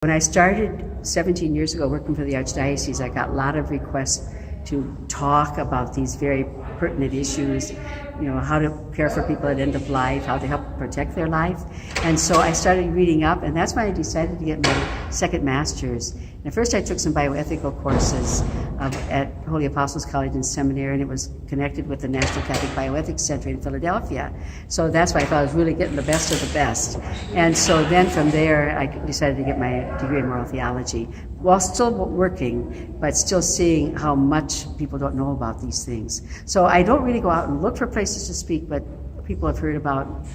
When I started 17 years ago working for the Archdiocese, I got a lot of requests to talk about these very pertinent issues, how to care for people at end of life, how to help protect their life. And so I started reading up, and that's when I decided to get my second master's. And at first I took some bioethical courses at Holy Apostles College and Seminary, and it was connected with the National Catholic Bioethics Center in Philadelphia. So that's why I thought I was really getting the best of the best. And so then from there, I decided to get my degree in moral theology, while still working, but still seeing how much people don't know about these things. So I don't really go out and look for places to speak, but people have heard about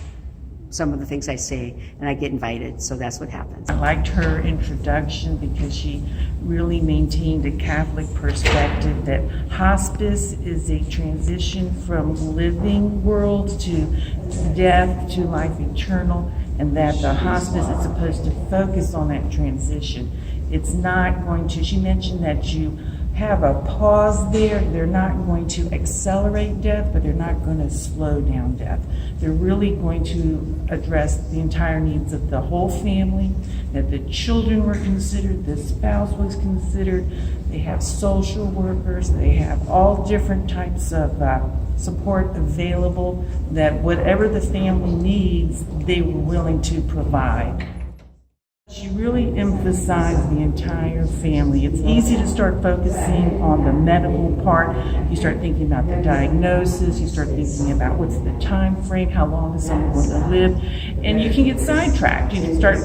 some of the things I say, and I get invited, so that's what happens. I liked her introduction because she really maintained a Catholic perspective that hospice is a transition from living world to death to life eternal, and that the hospice is supposed to focus on that transition. It's not going to, she mentioned that you have a pause there. They're not going to accelerate death, but they're not going to slow down death. They're really going to address the entire needs of the whole family, that the children were considered, the spouse was considered. They have social workers. They have all different types of support available, that whatever the family needs, they were willing to provide. She really emphasized the entire family. It's easy to start focusing on the medical part. You start thinking about the diagnosis, you start thinking about what's the time frame, how long is someone going to live, and you can get sidetracked. You can start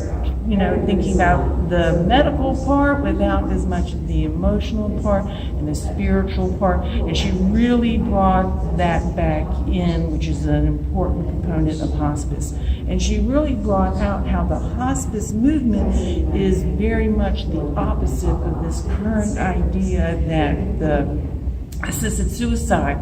thinking about the medical part without as much of the emotional part and the spiritual part. And she really brought that back in, which is an important component of hospice. And she really brought out how the hospice movement is very much the opposite of this current idea that the assisted suicide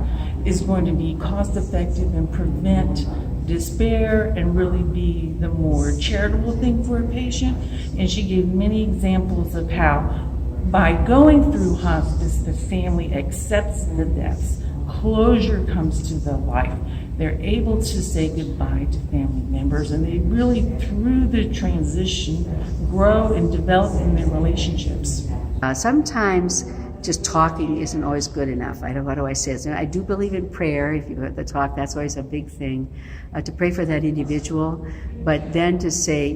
is going to be cost effective and prevent despair and really be the more charitable thing for a patient. And she gave many examples of how by going through hospice, the family accepts the deaths, closure comes to the life. They're able to say goodbye to family members, and they really, through the transition, grow and develop in their relationships. Sometimes just talking isn't always good enough. What do I say? I do believe in prayer. If you go to the talk, that's always a big thing, to pray for that individual. But then to say,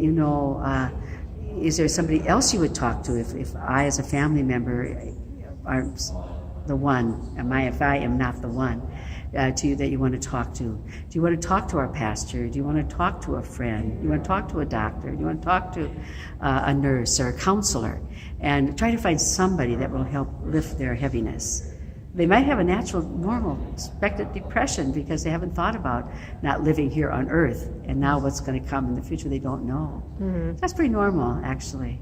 is there somebody else you would talk to if I, as a family member, aren't the one? If I am not the one to you that you want to talk to? Do you want to talk to our pastor? Do you want to talk to a friend? Do you want to talk to a doctor? Do you want to talk to a nurse or a counselor? And try to find somebody that will help lift their heaviness. They might have a natural, normal, expected depression because they haven't thought about not living here on earth, and now what's going to come in the future they don't know. Mm-hmm. That's pretty normal, actually.